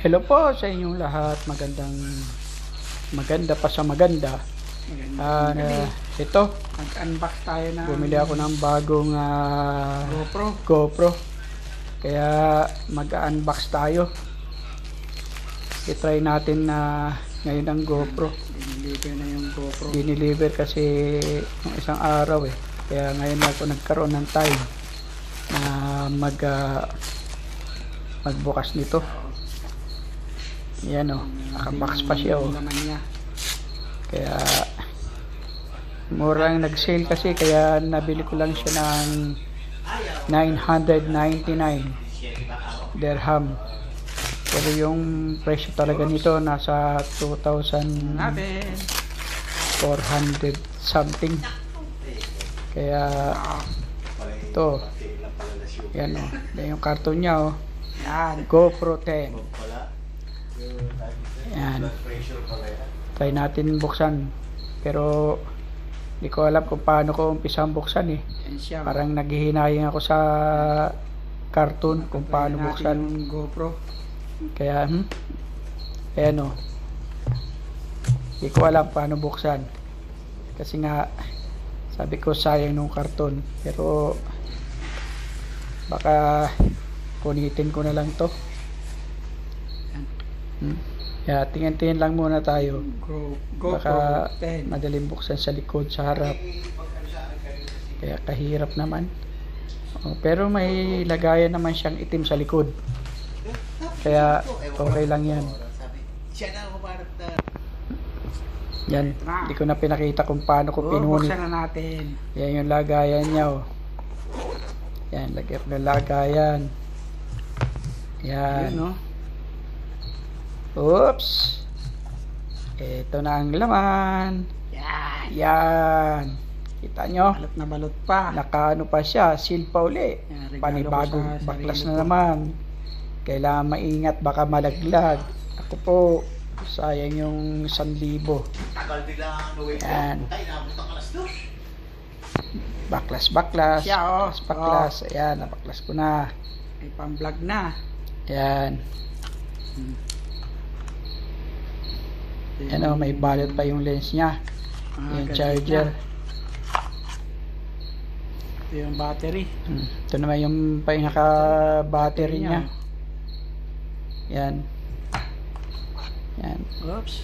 Hello po sa inyong lahat. Maganda pa sa maganda. Ito, Mag-unbox tayo ng bumili ako ng bagong GoPro. Kaya mag-unbox tayo. I-try natin na ngayon ang GoPro. Diniliver na yung GoPro. Diniliver kasi ng isang araw eh. Kaya ngayon ako nagkaroon ng time na magbukas nito. Yan o, nakabox pa siya o. Kaya murang nag-sale kasi, kaya nabili ko lang siya ng 999 dirham. Pero yung presyo talaga nito nasa 2,400 something. Kaya ito, yan o, yung karton niya o. Yan. GoPro 10. Yan. Try natin buksan. Pero hindi ko alam kung paano ko umpisang buksan eh. Yan siya. Parang naghihinayang ako sa karton kung paano buksan yung GoPro. Kaya ayan o, hindi ko alam paano buksan kasi nga sabi ko sayang nung karton. Pero baka punitin ko na lang to. Kaya tingin-tingin lang muna tayo. GoPro Baka 10. madaling buksan sa likod, sa harap. Kaya kahirap naman. Pero may lagayan naman siyang itim sa likod. Kaya okay lang yan. Yan, hindi ko na pinakita kung paano ko pinunit. Buksan na natin. Yan yung lagayan niya o. Yan, lagyan ng lagayan. Yan. Yun, no? Oops. Ito na ang laman. Yan. Yan. Kita nyo? Balot na balot pa. Nakaano pa siya, seal pa uli. Yan, regalo Panibagong ko sa baklas sarili na ko. naman. Kailangan maingat, baka malaglag. Ako po, sayang yung 1,000. Yan. Baklas. Siya, oh. Baklas. Ayan, nabaklas ko na. May pang-vlog na. Yan. Yan o, may balot pa yung lens niya. Yung charger. Ito yung battery. Ito naman yung pinaka-battery niya. Yan. Yan. Oops.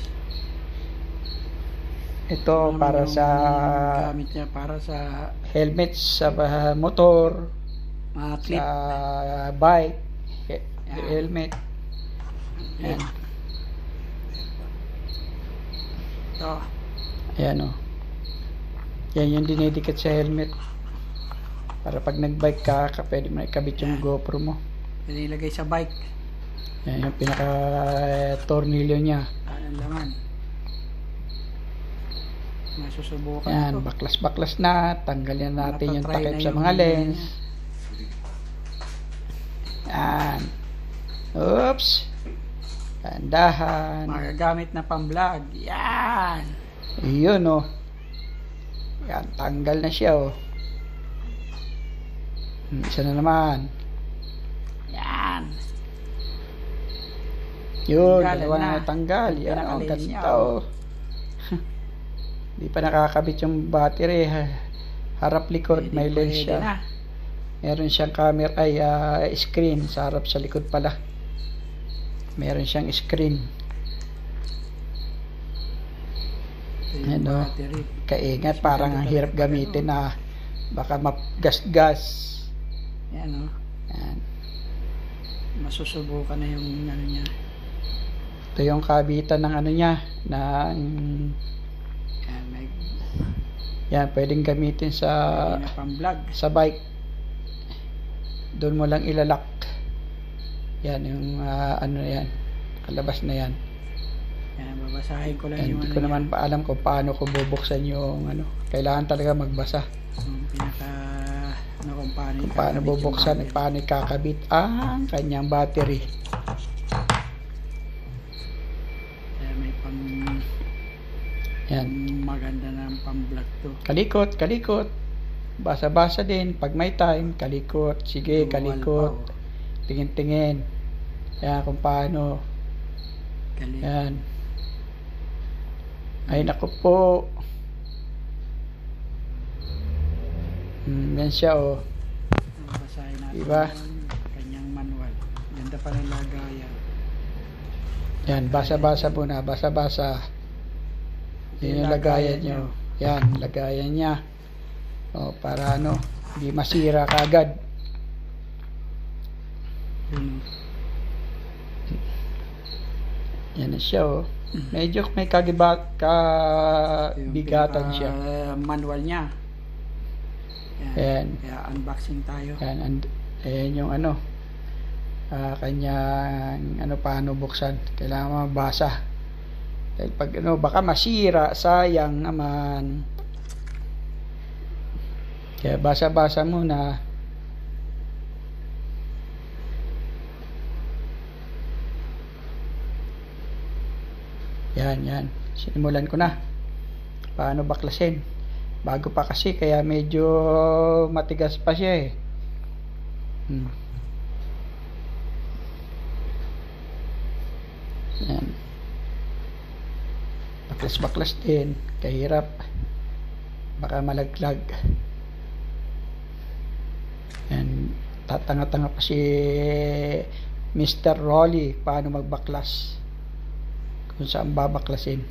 Ito para sa gamit niya para sa helmet, sa motor, mga clip. sa bike, helmet. Yan. Ito. Ayan o. Yan yung dinidikit sa helmet. Para pag nag-bike ka, pwede mo ikabit yung GoPro mo. Nilagay sa bike. Yan yung pinaka-tornilyo niya. Anong laman? Masusubukan Yan, ito. baklas na. Tanggalin natin yung Matatry takip na sa yung mga lens. Yan. Oops. Tandahan. Magagamit na pang-vlog. Yan. Iyon o. Yan, tanggal na siya o. Isa na naman. Yan. Yun, Tanggalan dalawa na. na natanggal. Yan, ang Pinakalens ganda niya, o. Di pa nakakabit yung battery. Harap likod, may lens siya. Na. Meron siyang camera, screen sa harap, sa likod pala. Meron siyang screen. Ito yung Ano? battery. Kaingat, parang ang hirap gamitin na baka magasgas. Yan o. Yan. Masusubukan na yung ano niya. Ito yung kabitan ng ano niya, ng Yan, may yan, pwedeng gamitin sa pang-vlog. bike. Doon mo lang ilalak. Yan yung ano yan, kalabas na yan. Yan, babasahin ko lang Yan, yung hindi ano ko niya. naman pa alam kung paano ko bubuksan yung ano. Kailangan talaga magbasa. Yung pinaka ano kung paano Kung paano ikakabit yung bubuksan at battery. paano ikakabit ang kanyang battery. Kaya may pang Yan. maganda ng pang-vlog to. Kalikot. Basa-basa din. Pag may time, kalikot. Sige, Dual kalikot. power. Tingin-tingin. Kaya kung paano. Galing. Yan. Ay naku po. Yan siya oh. Basahin natin Diba? yung kanyang manual. Ganda pa ng lagayan. Yan, basa-basa muna, basa-basa. Yan yung lagayan nyo. Yan, lagayan niya. O, para ano, hindi masira kagad. Yun. Yan na siya oh. Medyo may kabigatan siya. Manual niya. Ayan. Kaya unboxing tayo. Yan, ayan yung ano, kanyang ano paano buksan. Kailangan mabasa. Dahil pag ano, baka masira, sayang naman. Kaya basa-basa muna. Yan. Sinimulan ko na. Paano baklasin? Bago pa kasi, kaya medyo matigas pa siya eh. Yan. Baklas din. Kahirap. Baka malaglag. Yan. Tatanga-tanga pa si Mr. Rolly paano magbaklas. Kung saan babaklasin.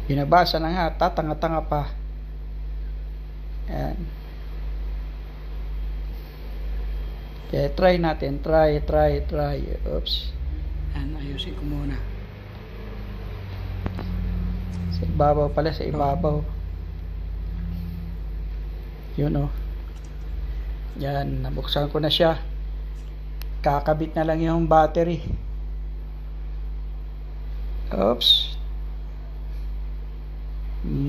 Binabasa na nga, tatanga-tanga pa. Yan. Kaya try natin, try. Oops. Yan, ayusin ko muna. Sa ibabaw pala, sa ibabaw. Yun oh. Yan, nabuksan ko na siya. Kakabit na lang yung battery. Oops.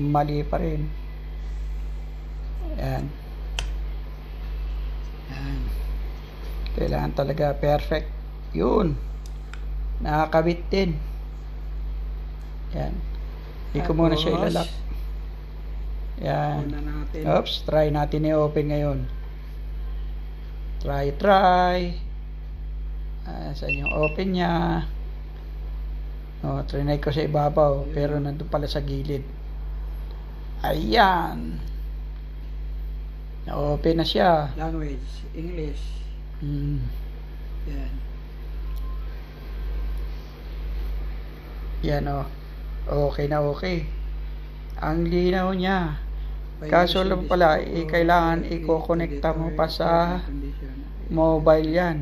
Mali pa rin. Yan. Kailangan talaga perfect. Yun. Nakakabit din. Yan. Hindi ko muna siya ilalak. Yan. Oops. Try natin i-open ngayon. Try. Saan yung open nya? Trinay ko sa ibabaw. Pero nandun pala sa gilid. Ayan. Na-open na siya. Language, English. Yan. Yan oh. Okay na okay. Ang linaw niya. Kaso lang pala, kailangan i-connecta mo pa sa mobile yan.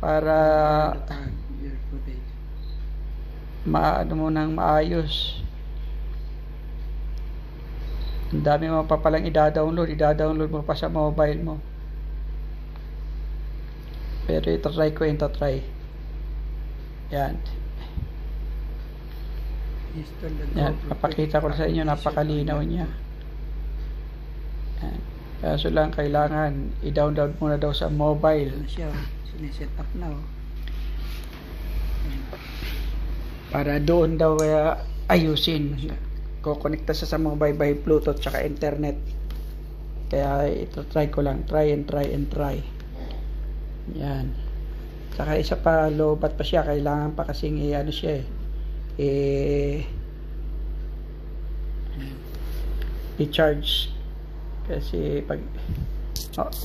Para maano mo nang maayos. Ang dami mo pa palang i-download mo pa sa mobile mo. Pero ito try. Yan. Yan, napakita ko sa inyo, napakalinaw niya. Yan. Kaso lang kailangan i-download muna daw sa mobile. Siniset up na oh. Para doon daw ayusin. Kukonekta sa mobile by Bluetooth tsaka internet. Kaya ito try ko lang. Try. Yan. Saka isa pa, lobat pa siya. Kailangan pa kasing ano siya i-charge. Kasi pag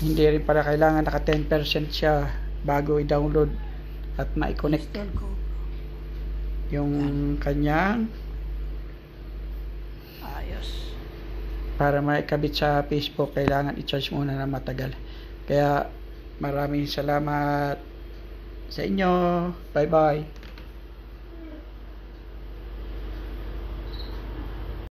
hindi rin pala kailangan naka 10% siya bago i-download at ma-connect yung kanyang ayos. Para maikabit sa Facebook, kailangan i-charge muna na matagal. Kaya maraming salamat sa inyo. Bye bye.